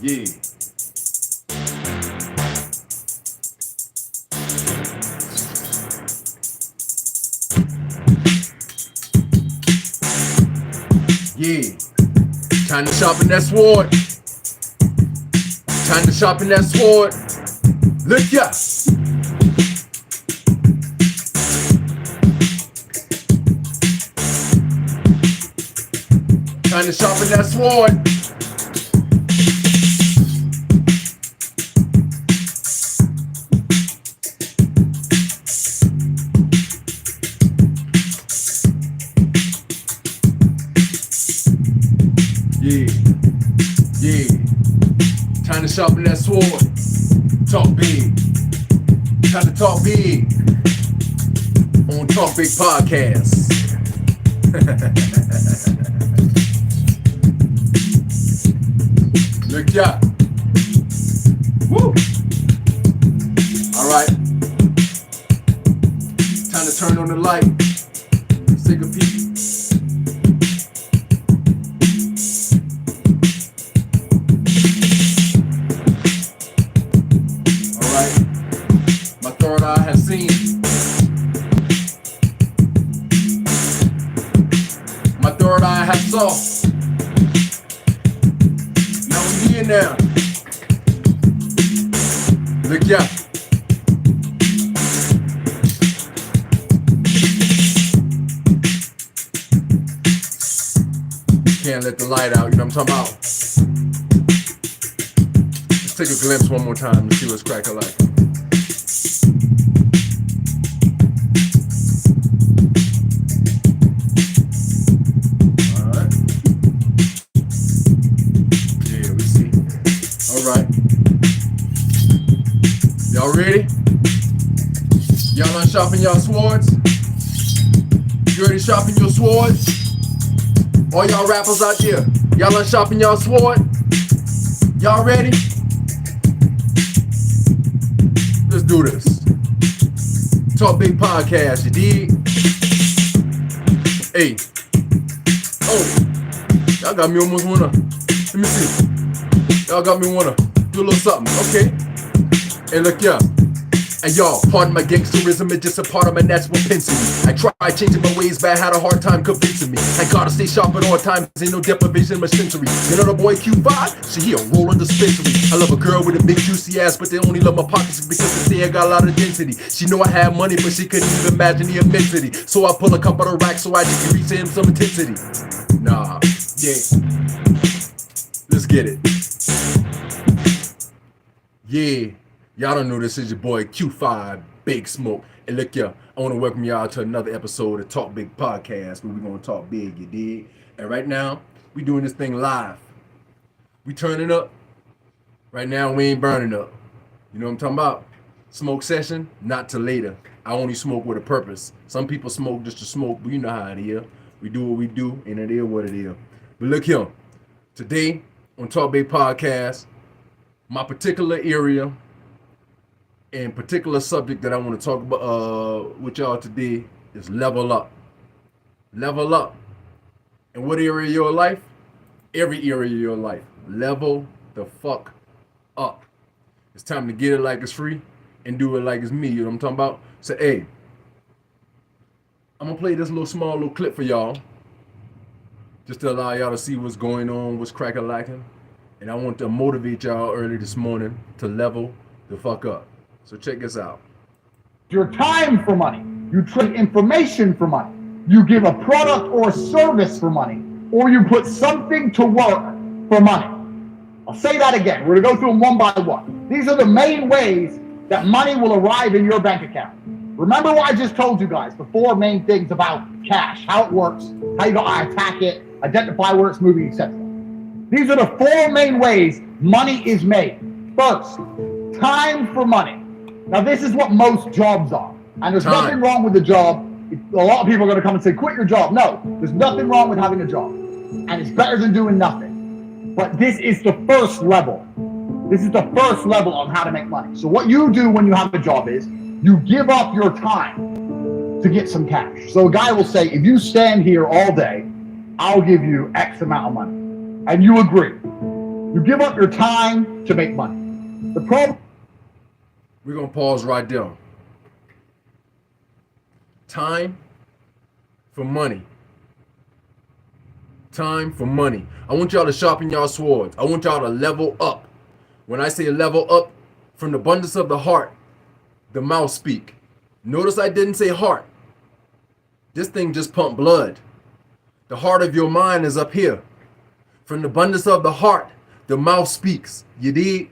Yeah. Yeah. Time to sharpen that sword. Time to sharpen that sword. Look ya. Time to sharpen that sword. Yeah, yeah. Time to sharpen that sword. Talk big. Time to talk big. On Talk Big Podcast. Look ya. Woo. All right. Time to turn on the light. Let's take a peek. All right. My third eye has seen. My third eye has saw. Now we here now. Look ya. Can't let the light out, you know what I'm talking about? Let's take a glimpse one more time to see what's cracking like. Alright. Yeah, we see. Alright. Y'all ready? Y'all unsharpen y'all swords? You ready to sharpen your swords? All y'all rappers out there, y'all unsharpen y'all sword? Y'all ready? Let's do this. Talk Big Podcast, you dig? Hey. Oh. Y'all got me almost wanna. Let me see. Y'all got me wanna do a little something. Okay. Hey, look, yeah. And y'all, pardon my gangsterism, it's just a part of my natural propensity. I try changing my ways, but I had a hard time convincing me. I gotta stay sharp at all times, ain't no deprivation of my sensory. You know the boy Q5? He a rolling dispensary. I love a girl with a big juicy ass, but they only love my pockets because they say I got a lot of density. She know I have money, but she couldn't even imagine the immensity. So I pull a couple of racks so I just can reach him some intensity. Nah, yeah. Let's get it. Yeah. Y'all don't know this is your boy Q5, Big Smoke. And look, y'all, I want to welcome y'all to another episode of Talk Big Podcast, where we're going to talk big, you dig? And right now, we doing this thing live. We turning up. Right now, we ain't burning up. You know what I'm talking about? Smoke session, not till later. I only smoke with a purpose. Some people smoke just to smoke, but you know how it is. We do what we do, and it is what it is. But look here. Today, on Talk Big Podcast, my particular area and particular subject that I want to talk about with y'all today is level up. Level up. In what area of your life? Every area of your life. Level the fuck up. It's time to get it like it's free and do it like it's me. You know what I'm talking about? So, hey, I'm going to play this small little clip for y'all just to allow y'all to see what's going on, what's cracking lacking. And I want to motivate y'all early this morning to level the fuck up. So check this out. Your time for money. You trade information for money. You give a product or service for money. Or you put something to work for money. I'll say that again. We're going to go through them one by one. These are the main ways that money will arrive in your bank account. Remember what I just told you guys, the four main things about cash, how it works, how you gotta attack it, identify where it's moving, etc. These are the four main ways money is made. First, time for money. Now, this is what most jobs are. And there's nothing wrong with the job. A lot of people are going to come and say, quit your job. No, there's nothing wrong with having a job. And it's better than doing nothing. But this is the first level. This is the first level on how to make money. So what you do when you have a job is you give up your time to get some cash. So a guy will say, if you stand here all day, I'll give you X amount of money. And you agree. You give up your time to make money. The problem. We're going to pause right there. Time for money. Time for money. I want y'all to sharpen y'all swords. I want y'all to level up. When I say level up, from the abundance of the heart, the mouth speak. Notice I didn't say heart. This thing just pumped blood. The heart of your mind is up here. From the abundance of the heart, the mouth speaks. You dig?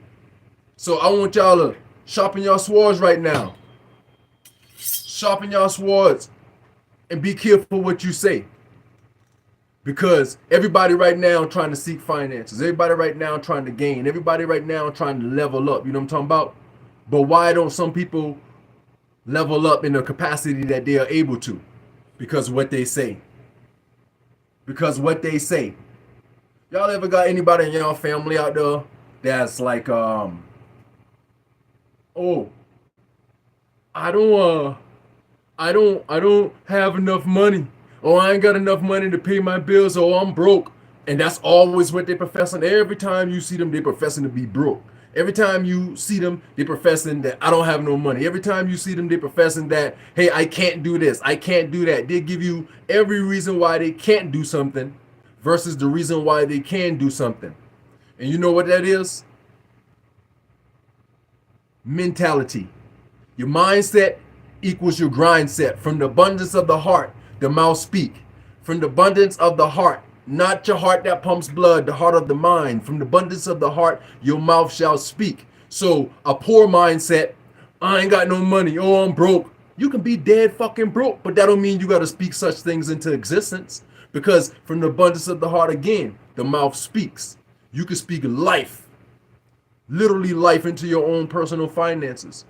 So I want y'all to sharpen your swords right now. Sharpen your swords and be careful what you say. Because everybody right now trying to seek finances. Everybody right now trying to gain. Everybody right now trying to level up. You know what I'm talking about? But why don't some people level up in the capacity that they are able to? Because what they say. Because what they say. Y'all ever got anybody in your family out there that's like, oh, I don't have enough money. Oh, I ain't got enough money to pay my bills. Oh, I'm broke. And that's always what they're professing. Every time you see them, they're professing to be broke. Every time you see them, they're professing that I don't have no money. Every time you see them, they're professing that, hey, I can't do this. I can't do that. They give you every reason why they can't do something versus the reason why they can do something. And you know what that is? Mentality. Your mindset equals your grind set. From the abundance of the heart, the mouth speak. From the abundance of the heart, not your heart that pumps blood, the heart of the mind. From the abundance of the heart, your mouth shall speak. So a poor mindset, I ain't got no money, oh, I'm broke. You can be dead fucking broke, but that don't mean you got to speak such things into existence. Because from the abundance of the heart, again, the mouth speaks. You can speak life, literally life, into your own personal finances.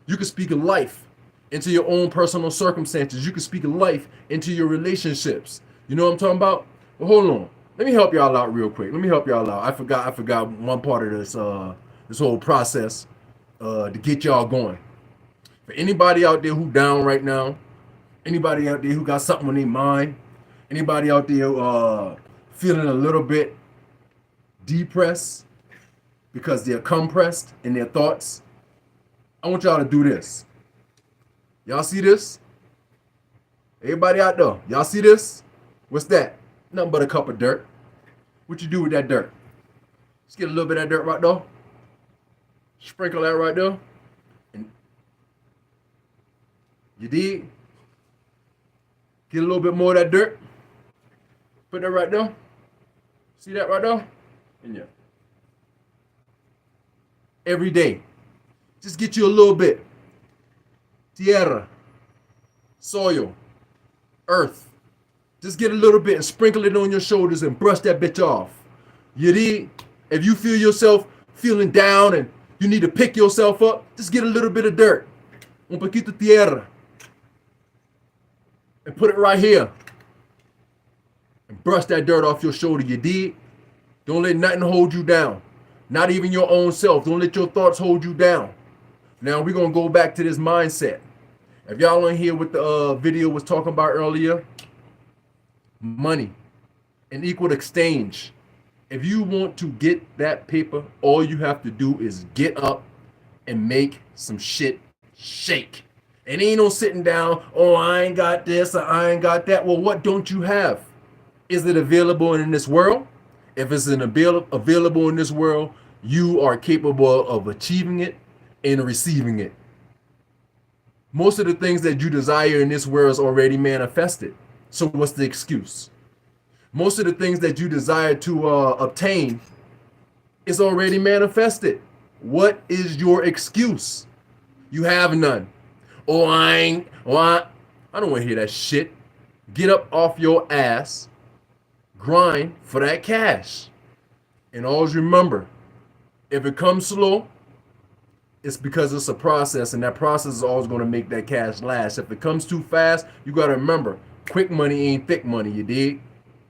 You can speak life into your own personal circumstances. You can speak life into your relationships. You know what I'm talking about? Well, hold on. Let me help y'all out real quick. Let me help y'all out. I forgot one part of this this whole process to get y'all going. For anybody out there who down right now, anybody out there who got something on their mind, anybody out there feeling a little bit depressed because they're compressed in their thoughts, I want y'all to do this. Y'all see this? Everybody out there, y'all see this? What's that? Nothing but a cup of dirt. What you do with that dirt? Just get a little bit of that dirt right there. Sprinkle that right there. And you dig? Get a little bit more of that dirt. Put that right there. See that right there? And yeah. Every day. Just get you a little bit. Tierra. Soil. Earth. Just get a little bit and sprinkle it on your shoulders and brush that bitch off. You dig? If you feel yourself feeling down and you need to pick yourself up, just get a little bit of dirt. Un poquito tierra. And put it right here. And brush that dirt off your shoulder. You dig? Don't let nothing hold you down. Not even your own self. Don't let your thoughts hold you down. Now we're going to go back to this mindset. If y'all don't hear what the video was talking about earlier, money, an equal exchange. If you want to get that paper, all you have to do is get up and make some shit shake. And ain't no sitting down, oh, I ain't got this or I ain't got that. Well, what don't you have? Is it available in this world? If it's available in this world, you are capable of achieving it and receiving it. Most of the things that you desire in this world is already manifested. So what's the excuse? Most of the things that you desire to obtain is already manifested. What is your excuse? You have none. Oh, I don't want to hear that shit. Get up off your ass, grind for that cash. And always remember, if it comes slow, it's because it's a process, and that process is always going to make that cash last. If it comes too fast, you got to remember, quick money ain't thick money, you dig?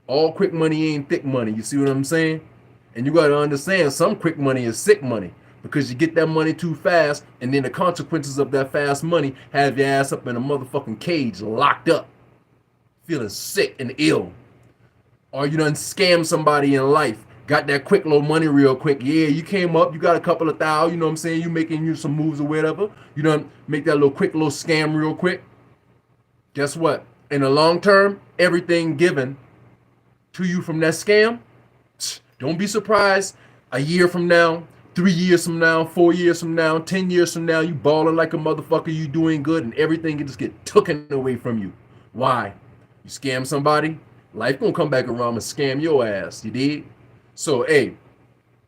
All quick money ain't thick money, you see what I'm saying? And you got to understand, some quick money is sick money, because you get that money too fast, and then the consequences of that fast money have your ass up in a motherfucking cage, locked up, feeling sick and ill. Or you done scam somebody in life, got that quick little money real quick. Yeah, you came up, you got a couple of thousand, you know what I'm saying? You making you some moves or whatever. You know, make that little quick little scam real quick. Guess what? In the long term, everything given to you from that scam, don't be surprised a year from now, 3 years from now, 4 years from now, 10 years from now, you balling like a motherfucker, you doing good, and everything can just get taken away from you. Why? You scam somebody, life gonna come back around and scam your ass, you dig? So, hey,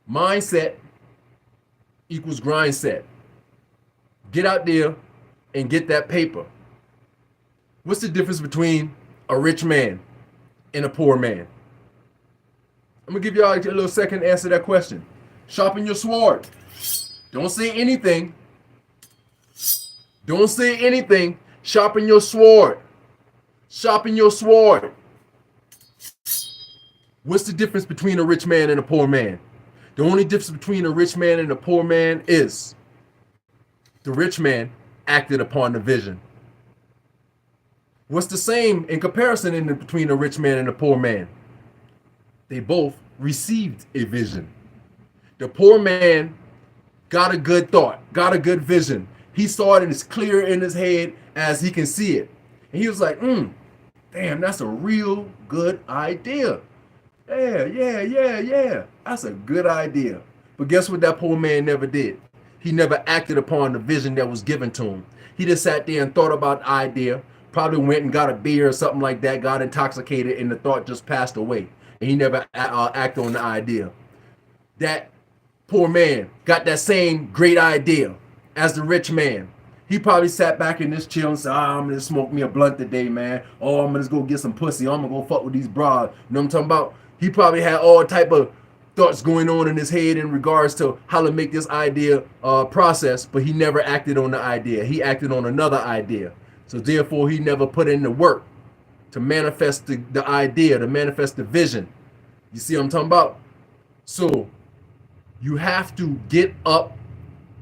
mindset equals grind set. Get out there and get that paper. What's the difference between a rich man and a poor man? I'm gonna give y'all a little second to answer that question. Sharpen your sword. Don't say anything. Don't say anything. Sharpen your sword. Sharpen your sword. What's the difference between a rich man and a poor man? The only difference between a rich man and a poor man is the rich man acted upon the vision. What's the same in comparison between a rich man and a poor man? They both received a vision. The poor man got a good thought, got a good vision. He saw it and it's clear in his head as he can see it. And he was like, damn, that's a real good idea. Yeah. That's a good idea. But guess what that poor man never did? He never acted upon the vision that was given to him. He just sat there and thought about the idea, probably went and got a beer or something like that, got intoxicated, and the thought just passed away. And he never acted on the idea. That poor man got that same great idea as the rich man. He probably sat back in this chill and said, I'm gonna smoke me a blunt today, man. Oh, I'm gonna just go get some pussy. I'm gonna go fuck with these bras. You know what I'm talking about? He probably had all type of thoughts going on in his head in regards to how to make this idea process, but he never acted on the idea. He acted on another idea. So therefore, he never put in the work to manifest the idea, to manifest the vision. You see what I'm talking about? So you have to get up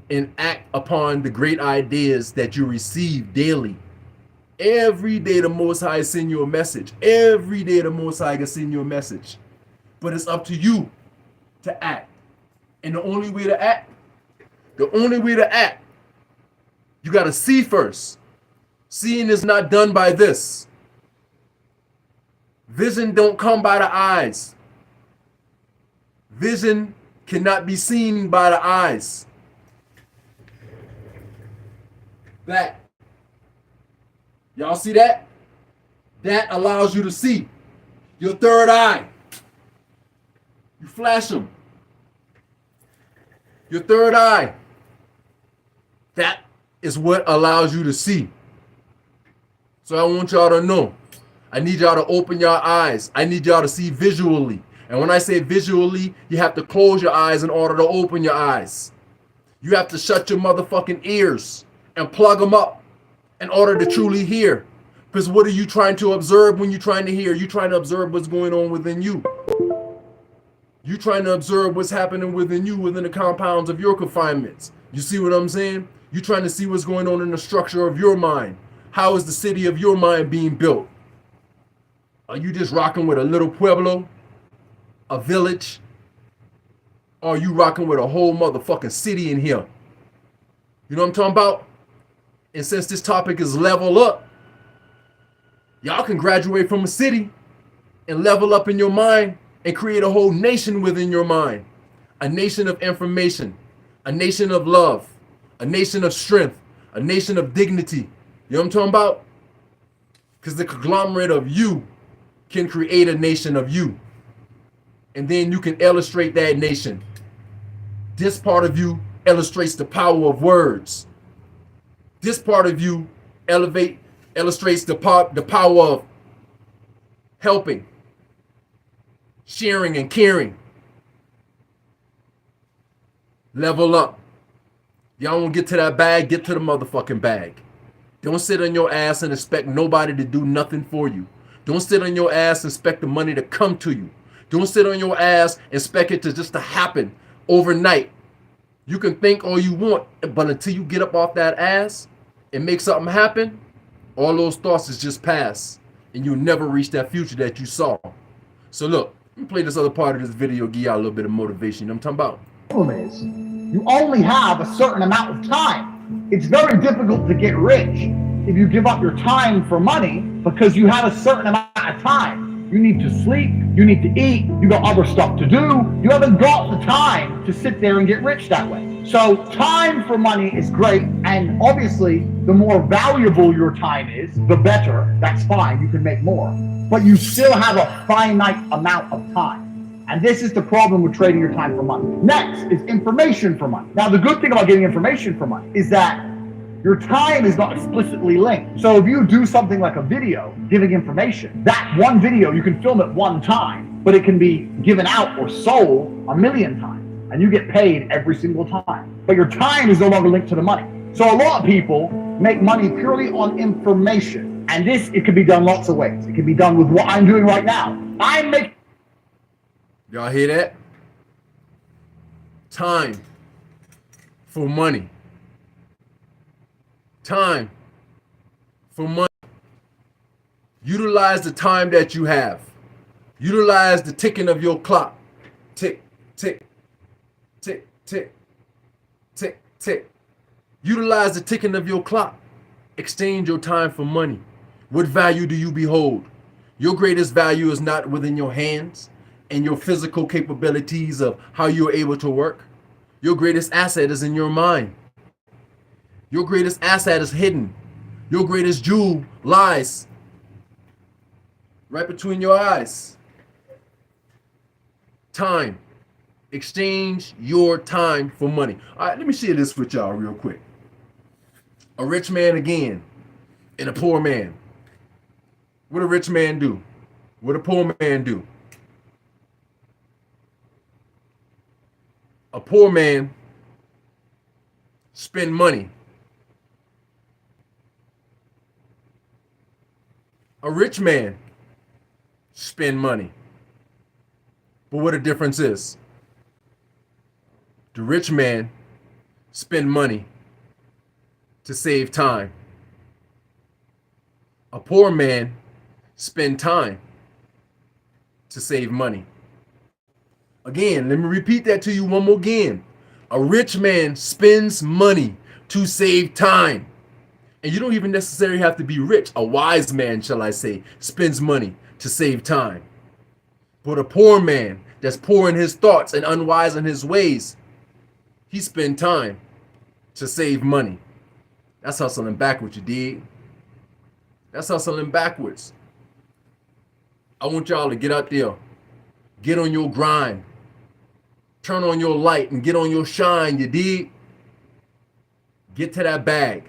and act upon the great ideas that you receive daily. Every day the Most High send you a message. Every day the Most High can send you a message. But it's up to you to act. And the only way to act, you got to see first. Seeing is not done by this. Vision don't come by the eyes. Vision cannot be seen by the eyes. That. Y'all see that? That allows you to see. Your third eye. You flash them. Your third eye. That is what allows you to see. So I want y'all to know. I need y'all to open your eyes. I need y'all to see visually. And when I say visually, you have to close your eyes in order to open your eyes. You have to shut your motherfucking ears and plug them up in order to truly hear. Because what are you trying to observe when you're trying to hear? You're trying to observe what's going on within you. You're trying to observe what's happening within you, within the compounds of your confinements. You see what I'm saying? You're trying to see what's going on in the structure of your mind. How is the city of your mind being built? Are you just rocking with a little pueblo, a village? Or are you rocking with a whole motherfucking city in here? You know what I'm talking about? And since this topic is level up, y'all can graduate from a city and level up in your mind and create a whole nation within your mind. A nation of information, a nation of love, a nation of strength, a nation of dignity. You know what I'm talking about? Because the conglomerate of you can create a nation of you. And then you can illustrate that nation. This part of you illustrates the power of words. This part of you illustrates the power of helping, sharing, and caring. Level up. Y'all want to get to that bag? Get to the motherfucking bag. Don't sit on your ass and expect nobody to do nothing for you. Don't sit on your ass and expect the money to come to you. Don't sit on your ass and expect it to just to happen overnight. You can think all you want, but until you get up off that ass and make something happen, all those thoughts is just past, and you'll never reach that future that you saw. So look, let me play this other part of this video, give y'all a little bit of motivation. You know what I'm talking about? Problem is, you only have a certain amount of time. It's very difficult to get rich if you give up your time for money because you have a certain amount of time. You need to sleep, you need to eat, you got other stuff to do. You haven't got the time to sit there and get rich that way. So time for money is great, and obviously the more valuable your time is, the better. That's fine, you can make more. But you still have a finite amount of time. And this is the problem with trading your time for money. Next is information for money. Now the good thing about getting information for money is that your time is not explicitly linked. So if you do something like a video giving information, that one video, you can film it one time, but it can be given out or sold 1,000,000 times, and you get paid every single time. But your time is no longer linked to the money. So a lot of people make money purely on information. And it can be done lots of ways. It can be done with what I'm doing right now. Y'all hear that? Time for money. Time for money. Utilize the time that you have. Utilize the ticking of your clock. Tick, tick, tick, tick, tick, tick. Utilize the ticking of your clock. Exchange your time for money. What value do you behold? Your greatest value is not within your hands and your physical capabilities of how you're able to work. Your greatest asset is in your mind. Your greatest asset is hidden. Your greatest jewel lies right between your eyes. Time. Exchange your time for money. All right, let me share this with y'all real quick. A rich man again and a poor man. What a rich man do? What a poor man do? A poor man spend money. A rich man spend money. But what the difference is? The rich man spend money to save time. A poor man spend time to save money. Again, let me repeat that to you one more again. A rich man spends money to save time. And you don't even necessarily have to be rich. A wise man, shall I say, spends money to save time. But a poor man that's poor in his thoughts and unwise in his ways, he spends time to save money. That's hustling backwards, you dig? That's hustling backwards. I want y'all to get out there, get on your grind, turn on your light and get on your shine, you dig? Get to that bag.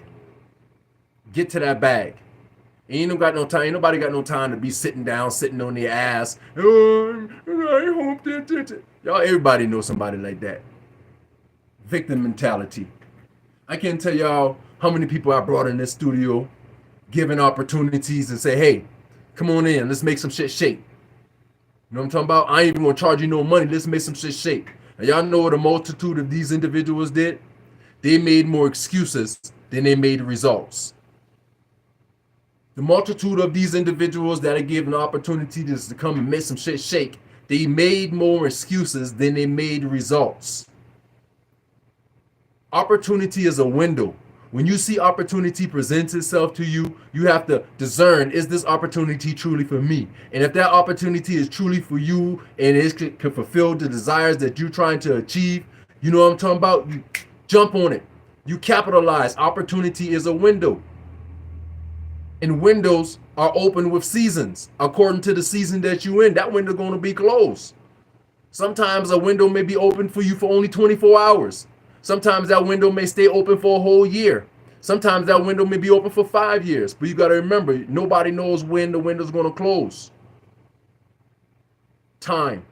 Get to that bag. Ain't nobody got no time to be sitting down, sitting on their ass. Oh, I hope that. Y'all, everybody knows somebody like that. Victim mentality. I can't tell y'all how many people I brought in this studio, giving opportunities and say, hey, come on in, let's make some shit shake. You know what I'm talking about? I ain't even gonna charge you no money, let's make some shit shake. And y'all know what a multitude of these individuals did? They made more excuses than they made results. The multitude of these individuals that are given opportunities to come and make some shit shake, they made more excuses than they made results. Opportunity is a window. When you see opportunity presents itself to you, you have to discern, is this opportunity truly for me? And if that opportunity is truly for you and it can fulfill the desires that you're trying to achieve, you know what I'm talking about? You jump on it. You capitalize. Opportunity is a window. And windows are open with seasons. According to the season that you're in, that window going to be closed. Sometimes a window may be open for you for only 24 hours. Sometimes that window may stay open for a whole year. Sometimes that window may be open for 5 years. But you got to remember, nobody knows when the window's going to close. Time.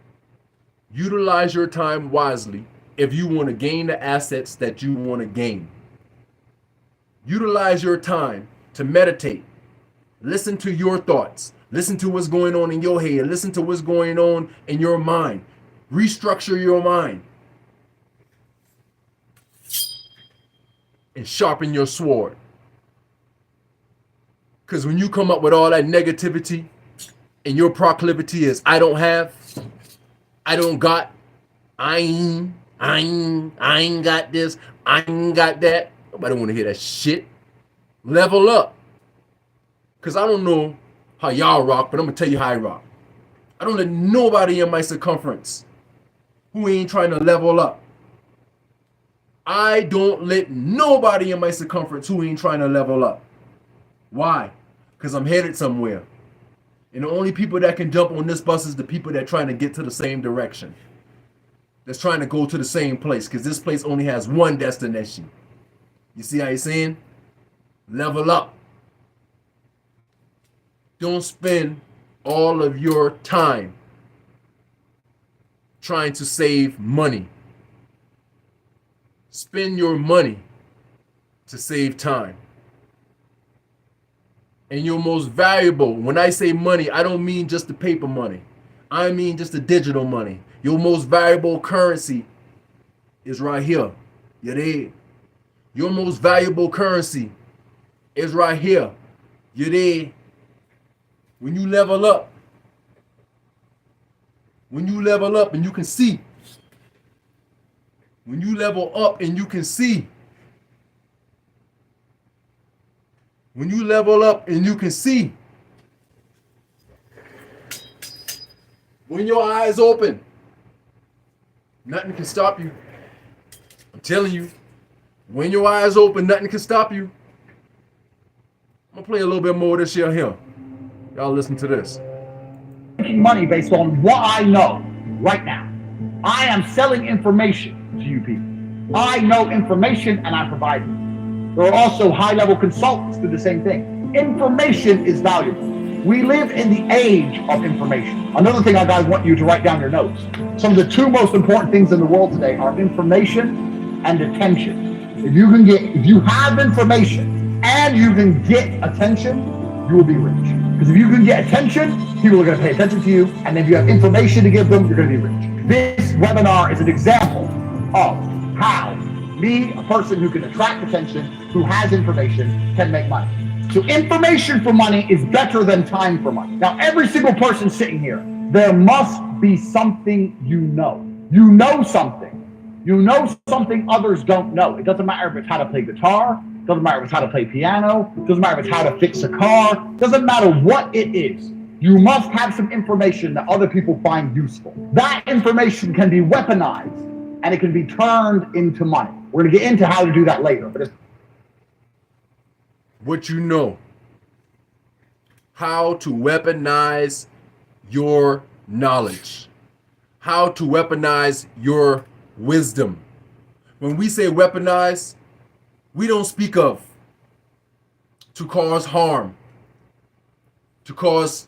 Utilize your time wisely if you want to gain the assets that you want to gain. Utilize your time to meditate. Listen to your thoughts. Listen to what's going on in your head. Listen to what's going on in your mind. Restructure your mind. And sharpen your sword. Because when you come up with all that negativity and your proclivity is, I don't have, I ain't got this, I ain't got that. Nobody want to hear that shit. Level up. Because I don't know how y'all rock, but I'm going to tell you how I rock. I don't let nobody in my circumference who ain't trying to level up. I don't let nobody in my circumference who ain't trying to level up. Why? Because I'm headed somewhere. And the only people that can jump on this bus is the people that are trying to get to the same direction. That's trying to go to the same place. Because this place only has one destination. You see how you're saying? Level up. Don't spend all of your time trying to save money. Spend your money to save time. And your most valuable, when I say money, I don't mean just the paper money. I mean just the digital money. Your most valuable currency is right here. You dig? Your most valuable currency is right here. You dig? When you level up and you can see. When you level up and you can see. When you level up and you can see. When your eyes open, nothing can stop you. I'm telling you, when your eyes open, nothing can stop you. I'm gonna play a little bit more of this shit here. Y'all listen to this. Making money based on what I know right now. I am selling information to you people. I know information and I provide it. There are also high-level consultants who do the same thing. Information is valuable. We live in the age of information. Another thing I guys want you to write down your notes. Some of the two most important things in the world today are information and attention. If you have information and you can get attention, you will be rich. Because if you can get attention, people are going to pay attention to you. And if you have information to give them, you're going to be rich. This webinar is an example of how me, a person who can attract attention, who has information, can make money. So information for money is better than time for money. Now, every single person sitting here, there must be something you know. You know something. You know something others don't know. It doesn't matter if it's how to play guitar. It doesn't matter if it's how to play piano. It doesn't matter if it's how to fix a car. It doesn't matter what it is. You must have some information that other people find useful. That information can be weaponized and it can be turned into money. We're going to get into how to do that later. But it's what you know. How to weaponize your knowledge. How to weaponize your wisdom. When we say weaponize, we don't speak of to cause harm, to cause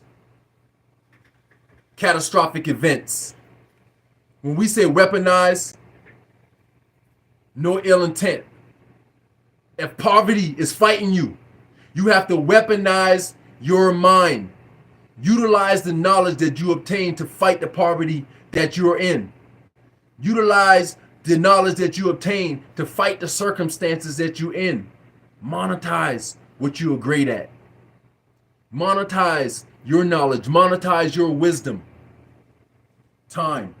catastrophic events. When we say weaponize, no ill intent. If poverty is fighting you, you have to weaponize your mind. Utilize the knowledge that you obtain to fight the poverty that you're in. Utilize the knowledge that you obtain to fight the circumstances that you're in. Monetize what you are great at. Monetize your knowledge. Monetize your wisdom. Time.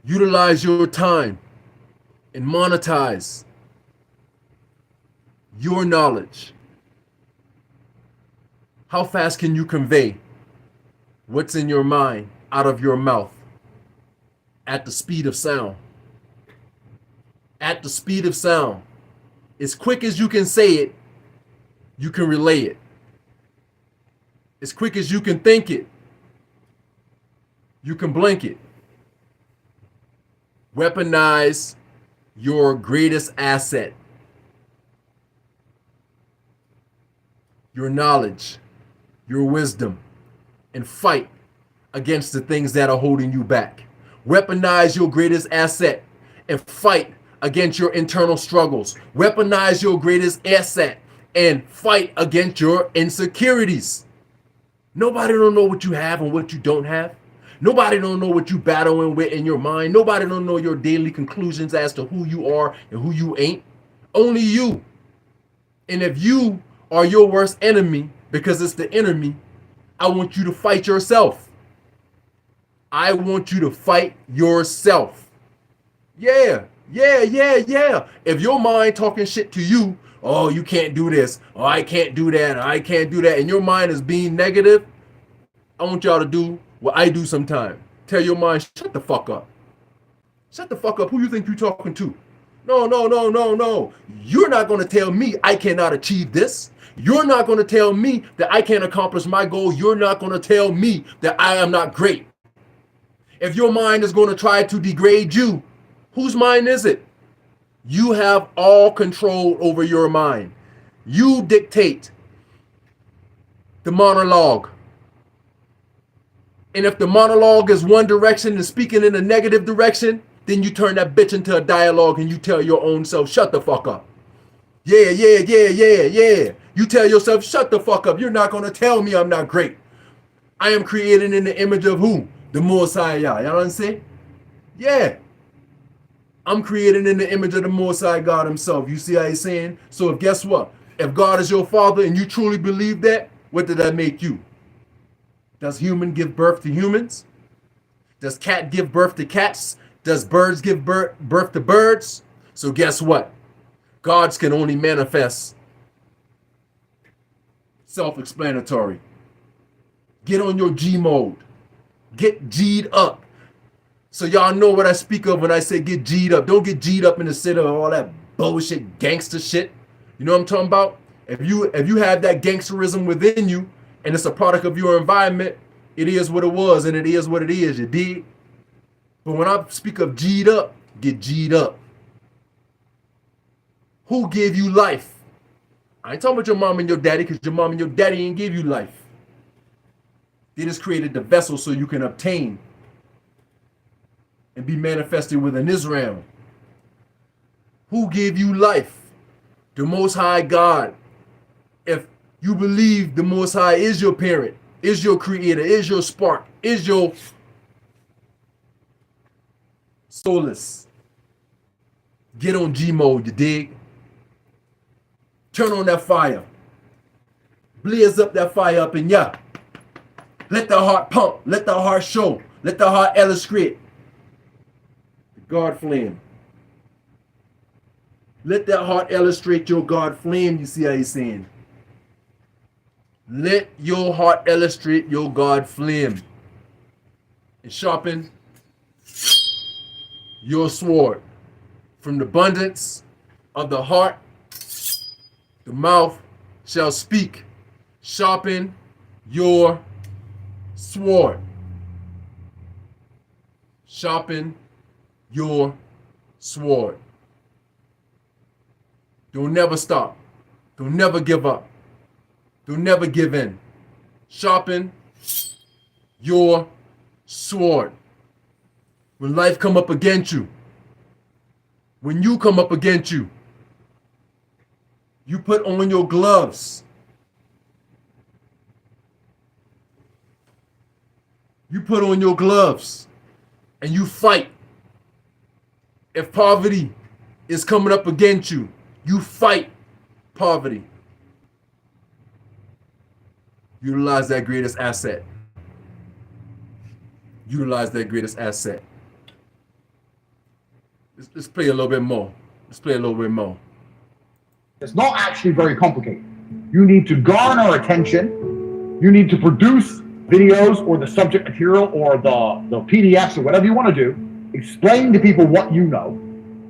Utilize your time and monetize your knowledge. How fast can you convey what's in your mind out of your mouth? At the speed of sound. At the speed of sound. As quick as you can say it, you can relay it. As quick as you can think it, you can blink it. Weaponize your greatest asset. Your knowledge, your wisdom, and fight against the things that are holding you back. Weaponize your greatest asset and fight against your internal struggles. Weaponize your greatest asset and fight against your insecurities. Nobody don't know what you have and what you don't have. Nobody don't know what you battling with in your mind. Nobody don't know your daily conclusions as to who you are and who you ain't. Only you. And if you are your worst enemy because it's the enemy, I want you to fight yourself. I want you to fight yourself. Yeah. If your mind talking shit to you, oh, you can't do this, oh, I can't do that, I can't do that, and your mind is being negative, I want y'all to do what I do sometimes. Tell your mind, shut the fuck up. Shut the fuck up. Who you think you're talking to? No. You're not going to tell me I cannot achieve this. You're not going to tell me that I can't accomplish my goal. You're not going to tell me that I am not great. If your mind is going to try to degrade you, whose mind is it? You have all control over your mind. You dictate the monologue. And if the monologue is one direction and speaking in a negative direction, then you turn that bitch into a dialogue and you tell your own self, shut the fuck up. Yeah. You tell yourself, shut the fuck up. You're not going to tell me I'm not great. I am created in the image of who? The Most High. You know what I'm saying? Yeah. I'm created in the image of the Most High God himself. You see how he's saying? So if guess what? If God is your father and you truly believe that, what did that make you? Does human give birth to humans? Does cat give birth to cats? Does birds give birth to birds? So guess what? Gods can only manifest. Self-explanatory. Get on your G mode. Get G'd up. So y'all know what I speak of when I say get G'd up. Don't get G'd up in the city of all that bullshit gangster shit. You know what I'm talking about? If you have that gangsterism within you and it's a product of your environment, it is what it was and it is what it is. You dig? But when I speak of G'd up, get G'd up. Who gave you life? I ain't talking about your mom and your daddy, because your mom and your daddy ain't give you life. They just created the vessel so you can obtain and be manifested within this realm. Who gave you life? The Most High God. If you believe the Most High is your parent, is your creator, is your spark, is your solace, get on G mode, you dig? Turn on that fire. Blaze up that fire up in ya. Let the heart pump. Let the heart show. Let the heart illustrate. The God flame. Let that heart illustrate your God flame. You see how he's saying? Let your heart illustrate your God flame. And sharpen your sword. From the abundance of the heart, the mouth shall speak. Sharpen your sword. Sharpen your sword. Don't never stop. Don't never give up. Don't never give in. Sharpen your sword. When life come up against you, when you come up against you, you put on your gloves. You put on your gloves and you fight. If poverty is coming up against you, you fight poverty. Utilize that greatest asset. Utilize that greatest asset. Let's play a little bit more. Let's play a little bit more. It's not actually very complicated. You need to garner attention. You need to produce videos or the subject material or the PDFs or whatever you want to do. Explain to people what you know.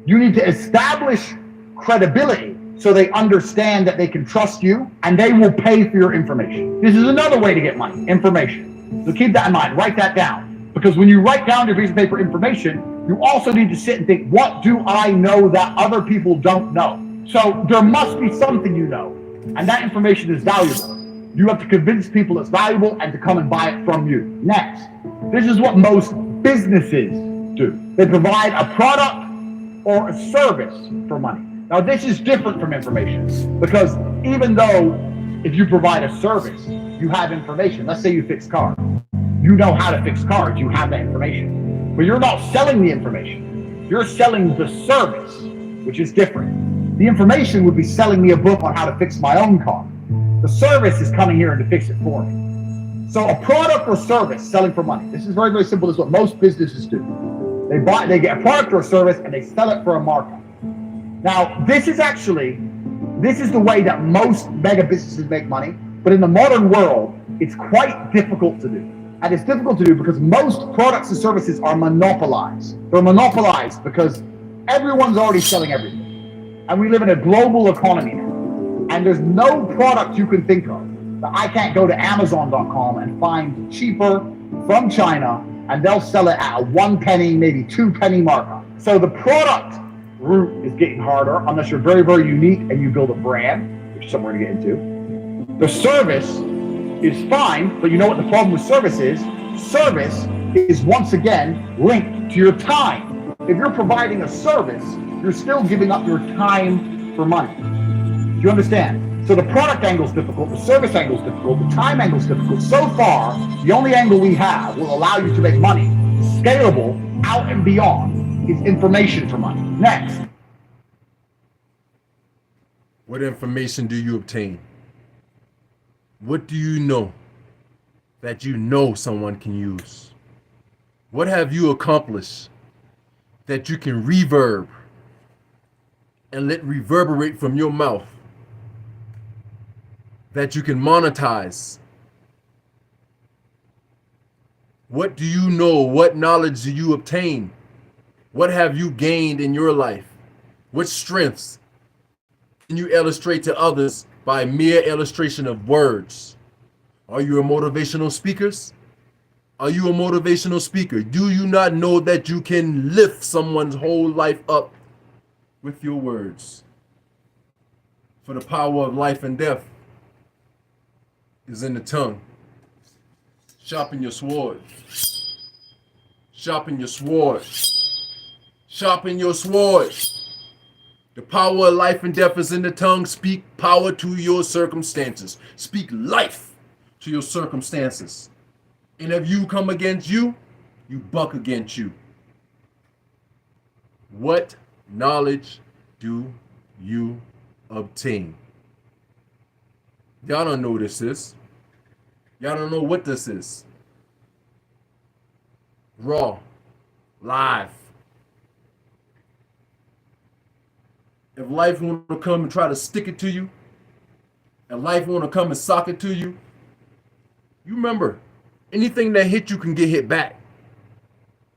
You need to establish credibility so they understand that they can trust you and they will pay for your information. This is another way to get money, information. So keep that in mind, write that down. Because when you write down your piece of paper information, you also need to sit and think, what do I know that other people don't know? So there must be something you know, and that information is valuable. You have to convince people it's valuable and to come and buy it from you. Next, this is what most businesses do. They provide a product or a service for money. Now this is different from information, because even though if you provide a service, you have information. Let's say you fix cars. You know how to fix cars, you have that information. But you're not selling the information. You're selling the service, which is different. The information would be selling me a book on how to fix my own car. The service is coming here and to fix it for me. So a product or service selling for money. This is very, very simple. This is what most businesses do. They get a product or a service and they sell it for a markup. Now, this is the way that most mega businesses make money, but in the modern world, it's quite difficult to do. And it's difficult to do because most products and services are monopolized. They're monopolized because everyone's already selling everything. And we live in a global economy now. And there's no product you can think of that I can't go to Amazon.com and find cheaper from China, and they'll sell it at a 1 penny, maybe 2 penny markup. So the product route is getting harder unless you're very, very unique and you build a brand, which is something we're gonna get into. The service is fine, but you know what the problem with service is? Service is once again linked to your time. If you're providing a service, you're still giving up your time for money. Do you understand? So the product angle is difficult, the service angle is difficult, the time angle is difficult. So far, the only angle we have will allow you to make money, scalable, out and beyond, is information for money. Next. What information do you obtain? What do you know that you know someone can use? What have you accomplished that you can reverb and let reverberate from your mouth, that you can monetize? What do you know? What knowledge do you obtain? What have you gained in your life? What strengths can you illustrate to others by mere illustration of words? Are you a motivational speaker? Are you a motivational speaker? Do you not know that you can lift someone's whole life up with your words? For the power of life and death is in the tongue. Sharpen your sword. Sharpen your sword. Sharpen your sword. The power of life and death is in the tongue. Speak power to your circumstances. Speak life to your circumstances. And if you come against you, you buck against you. What knowledge do you obtain? Y'all don't know what this is. Y'all don't know what this is. Raw. Live. If life want to come and try to stick it to you, and life want to come and sock it to you, you remember, anything that hit you can get hit back.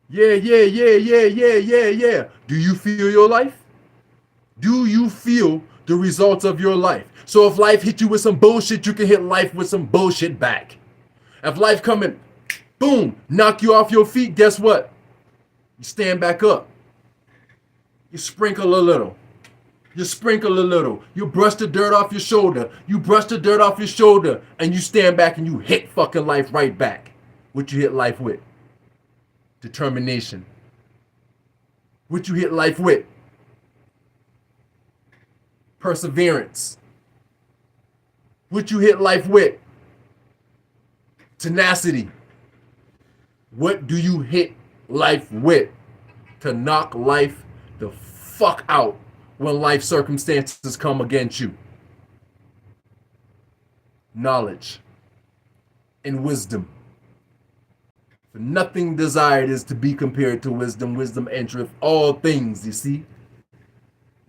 Yeah. Do you feel your life? Do you feel the results of your life? So if life hit you with some bullshit, you can hit life with some bullshit back. If life come and boom, knock you off your feet, guess what? You stand back up. You sprinkle a little. You sprinkle a little. You brush the dirt off your shoulder. You brush the dirt off your shoulder and you stand back and you hit fucking life right back. What you hit life with? Determination. What you hit life with? Perseverance. What you hit life with? Tenacity. What do you hit life with? To knock life the fuck out when life circumstances come against you. Knowledge and wisdom. For nothing desired is to be compared to wisdom. Wisdom entereth all things, you see?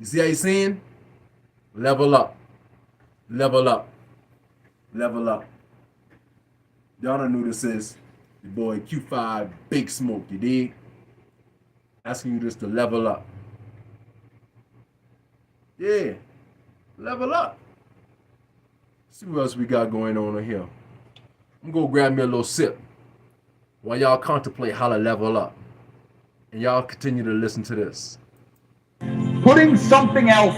You see how he's saying? Level up. Level up. Level up. Y'all don't know who this is. Your boy Q5 Big Smoke, you dig? Asking you just to level up. Yeah, level up. See what else we got going on here. I'm gonna go grab me a little sip while y'all contemplate how to level up. And y'all continue to listen to this. Putting something else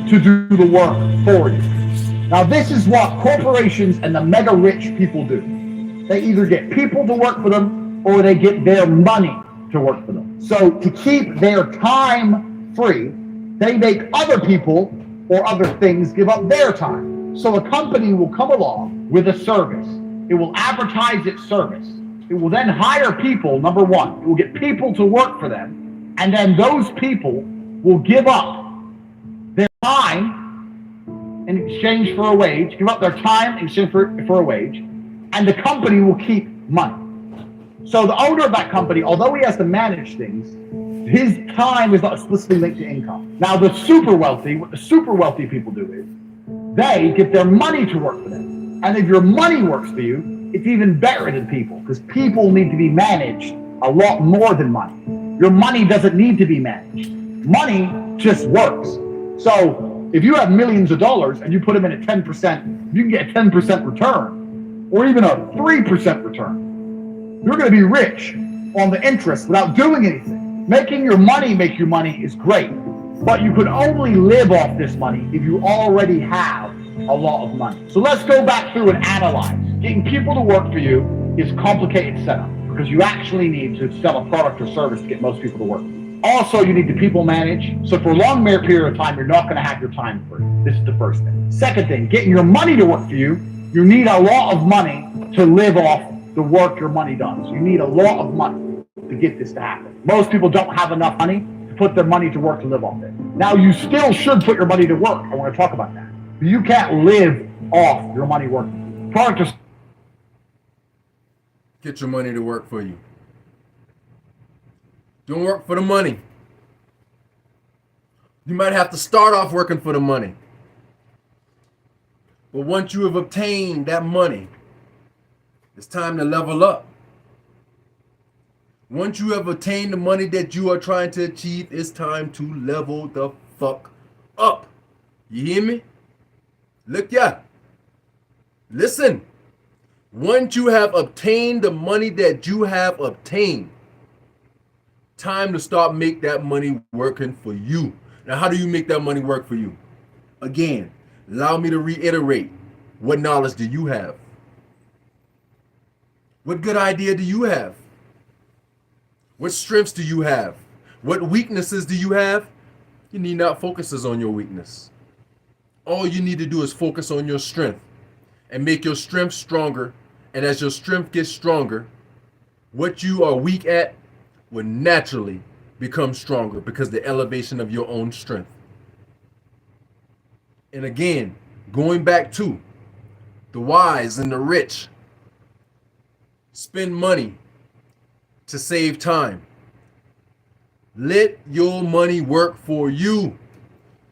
to do the work for you. Now this is what corporations and the mega rich people do. They either get people to work for them or they get their money to work for them. So to keep their time free, they make other people or other things give up their time. So a company will come along with a service. It will advertise its service. It will then hire people, number one. It will get people to work for them. And then those people will give up their time in exchange for a wage, give up their time in exchange for a wage. and the company will keep money. So the owner of that company, although he has to manage things, his time is not explicitly linked to income. Now the super wealthy, what the super wealthy people do is they get their money to work for them. And if your money works for you, it's even better than people, because people need to be managed a lot more than money. Your money doesn't need to be managed. Money just works. So if you have millions of dollars and you put them in at 10%, you can get a 10% return or even a 3% return. You're going to be rich on the interest without doing anything. Making your money make you money is great, but you could only live off this money if you already have a lot of money. So let's go back through and analyze. Getting people to work for you is a complicated setup because you actually need to sell a product or service to get most people to work. Also, you need to people manage. So for a long period of time, you're not going to have your time free. This is the first thing. Second thing, getting your money to work for you, you need a lot of money to live off the work your money does. You need a lot of money to get this to happen. Most people don't have enough money to put their money to work to live off it. Now, you still should put your money to work. I want to talk about that. But you can't live off your money working. Product or Get your money to work for you. Don't work for the money. You might have to start off working for the money. But once you have obtained that money, it's time to level up. Once you have attained the money that you are trying to achieve, it's time to level the fuck up. You hear me? Look, yeah. Listen. Once you have obtained the money that you have obtained, time to start make that money working for you. Now, how do you make that money work for you? Again, allow me to reiterate. What knowledge do you have? What good idea do you have? What strengths do you have? What weaknesses do you have? You need not focus on your weakness. All you need to do is focus on your strength and make your strength stronger. And as your strength gets stronger, what you are weak at will naturally become stronger because the elevation of your own strength. And again, going back to the wise and the rich, spend money to save time. Let your money work for you.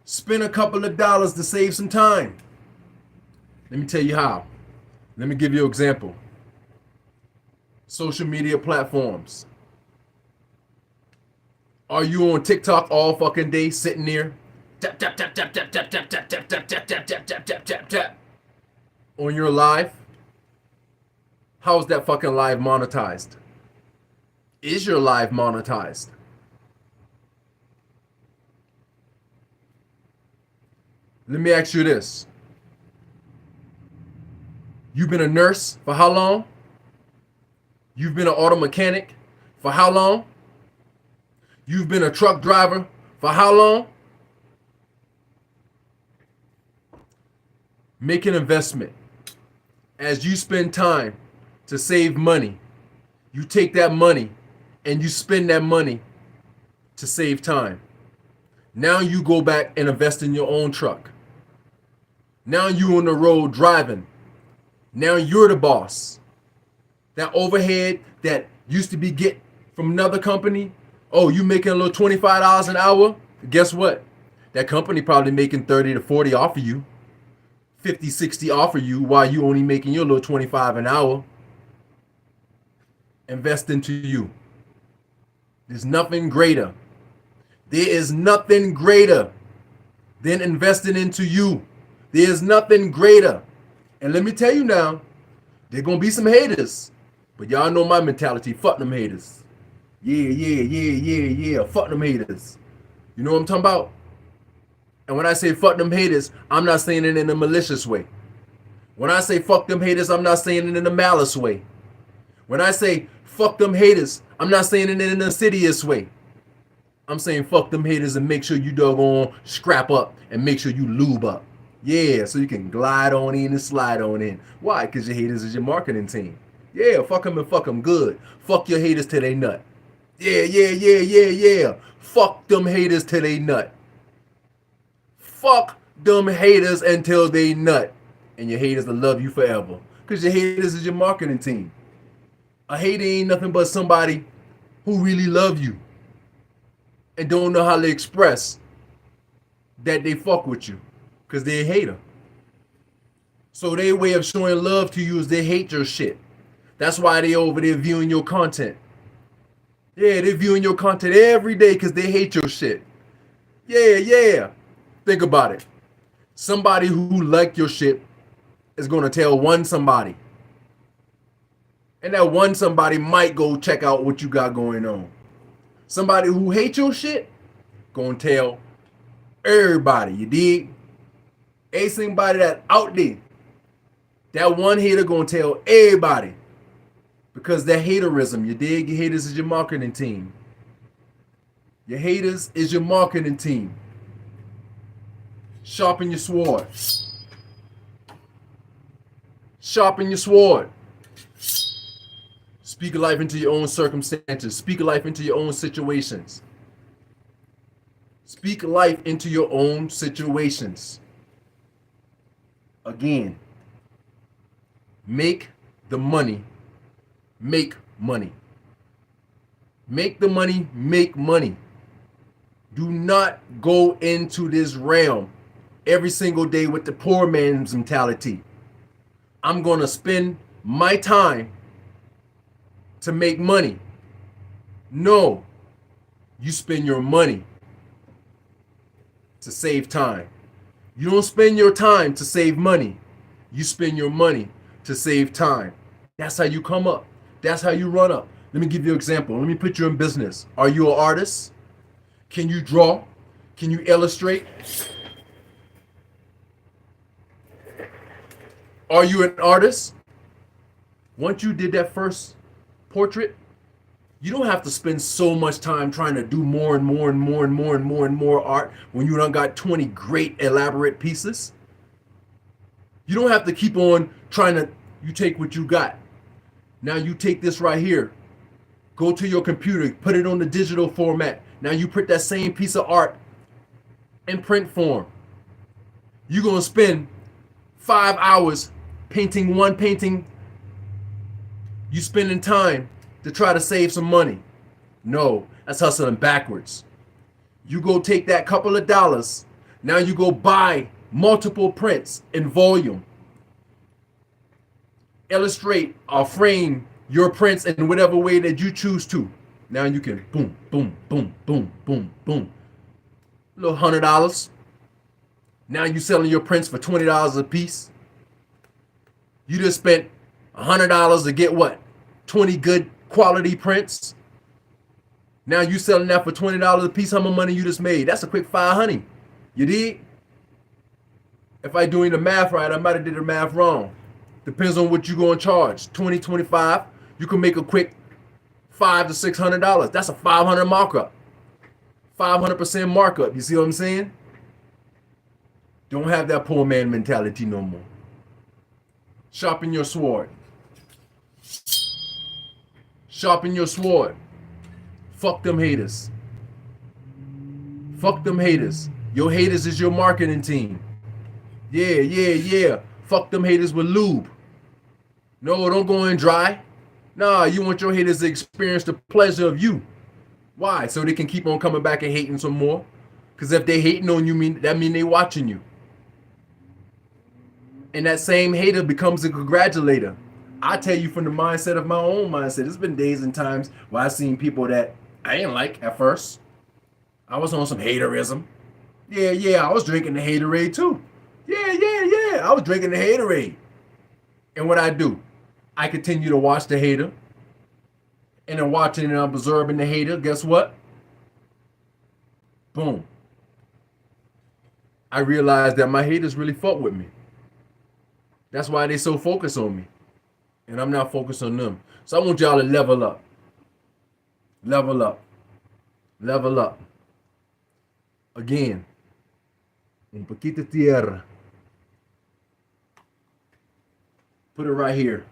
Spend a couple of dollars to save some time. Let me tell you how. Let me give you an example. Social media platforms. Are you on TikTok all fucking day sitting there? Tap, tap, tap, tap, tap, tap, tap, tap, tap, tap, tap, tap, tap, tap, tap, tap, tap. On your live? How is that fucking live monetized? Is your live monetized? Let me ask you this. You've been a nurse for how long? You've been an auto mechanic for how long? You've been a truck driver for how long? Make an investment. As you spend time to save money, you take that money and you spend that money to save time. Now you go back and invest in your own truck. Now you on the road driving. Now you're the boss. That overhead that used to be get from another company, oh, you making a little $25 an hour? Guess what? That company probably making 30 to 40 off of you. 50, 60 off of you while you only making your little 25 an hour. Invest into you. There's nothing greater. There is nothing greater than investing into you. There's nothing greater. And let me tell you now, there gonna be some haters. But y'all know my mentality. Fuck them haters. Yeah. Fuck them haters. You know what I'm talking about? And when I say fuck them haters, I'm not saying it in a malicious way. When I say fuck them haters, I'm not saying it in a malice way. When I say fuck them haters, I'm not saying it in an insidious way. I'm saying fuck them haters and make sure you doggone scrap up and make sure you lube up. Yeah, so you can glide on in and slide on in. Why? Because your haters is your marketing team. Yeah, fuck them and fuck them good. Fuck your haters till they nut. Yeah. Fuck them haters till they nut. Fuck them haters until they nut. And your haters will love you forever. Because your haters is your marketing team. A hater ain't nothing but somebody who really love you and don't know how to express that they fuck with you because they're a hater. So their way of showing love to you is they hate your shit. That's why they over there viewing your content. Yeah, they're viewing your content every day because they hate your shit. Yeah. Think about it. Somebody who like your shit is going to tell one somebody. And that one somebody might go check out what you got going on. Somebody who hates your shit going to tell everybody, you dig? Ain't somebody that out there. That one hater going to tell everybody. Because that haterism, you dig? Your haters is your marketing team. Your haters is your marketing team. Sharpen your sword. Sharpen your sword. Speak life into your own circumstances. Speak life into your own situations. Speak life into your own situations. Again, make the money. Make money. Make the money, make money. Do not go into this realm every single day with the poor man's mentality. I'm going to spend my time to make money. No, you spend your money to save time. You don't spend your time to save money. You spend your money to save time. That's how you come up. That's how you run up. Let me give you an example. Let me put you in business. Are you an artist? Can you draw? Can you illustrate? Are you an artist? Once you did that first portrait, you don't have to spend so much time trying to do more and more art when you done got 20 great elaborate pieces. You don't have to keep on trying to, you take what you got. Now you take this right here, go to your computer, put it on the digital format. Now you print that same piece of art in print form. You're gonna spend 5 hours painting one painting. You spending time to try to save some money. No, that's hustling backwards. You go take that couple of dollars. Now you go buy multiple prints in volume. Illustrate or frame your prints in whatever way that you choose to. Now you can boom, boom, boom, boom, boom, boom. A little $100. Now you selling your prints for $20 a piece. You just spent $100 to get what? 20 good quality prints. Now you selling that for $20 a piece. How much money you just made? That's a quick 500. You dig? If I doing the math right, I might have did the math wrong. Depends on what you going to charge. 20, 25. You can make a quick $500 to $600. That's a 500 markup. 500% markup. You see what I'm saying? Don't have that poor man mentality no more. Sharpen your sword. Sharpen your sword. Fuck them haters. Fuck them haters. Your haters is your marketing team. Yeah. Fuck them haters with lube. No, don't go in dry. Nah, you want your haters to experience the pleasure of you. Why? So they can keep on coming back and hating some more. Because if they hating on you, that mean they watching you. And that same hater becomes a congratulator. I tell you from the mindset of my own mindset. There's been days and times where I've seen people that I didn't like at first. I was on some haterism. Yeah, I was drinking the haterade too. Yeah. I was drinking the haterade. And what I do, I continue to watch the hater. And in watching and observing the hater, guess what? Boom. I realized that my haters really fuck with me. That's why they so focused on me. And I'm not focused on them. So I want y'all to level up. Level up. Level up. Again. Un poquito tierra. Put it right here.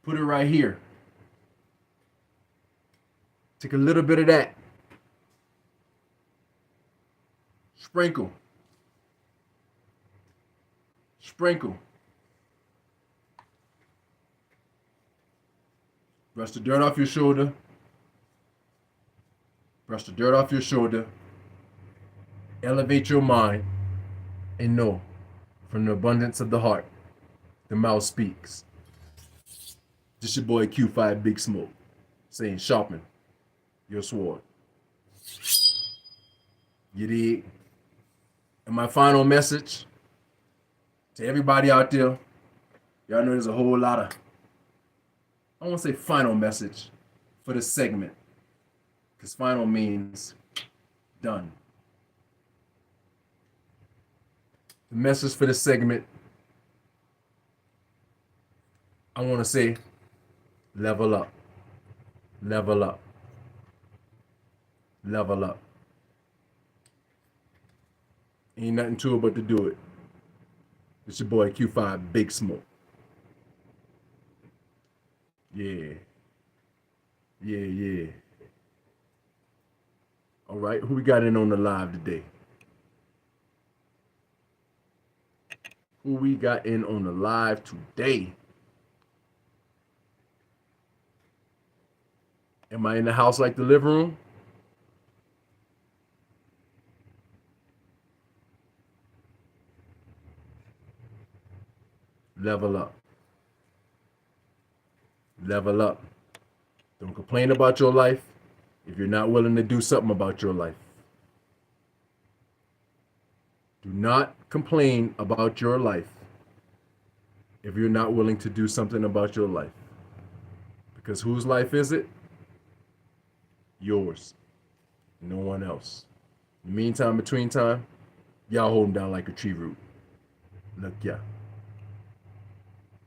Put it right here. Take a little bit of that. Sprinkle. Sprinkle. Brush the dirt off your shoulder. Brush the dirt off your shoulder. Elevate your mind. And know, from the abundance of the heart, the mouth speaks. This your boy Q5 Big Smoke, saying sharpen your sword. You dig? And my final message to everybody out there, y'all know there's a whole lot of, I don't want to say final message for this segment, because final means done. The message for this segment, I want to say, level up, level up, level up. Ain't nothing to it but to do it. It's your boy Q5 Big Smoke. Yeah. Yeah, yeah. All right, who we got in on the live today? Who we got in on the live today? Am I in the house like the living room? Level up. Level up. Don't complain about your life if you're not willing to do something about your life. Do not complain about your life if you're not willing to do something about your life. Because whose life is it? Yours. No one else. In the meantime, between time, y'all hold them down like a tree root. Look, yeah.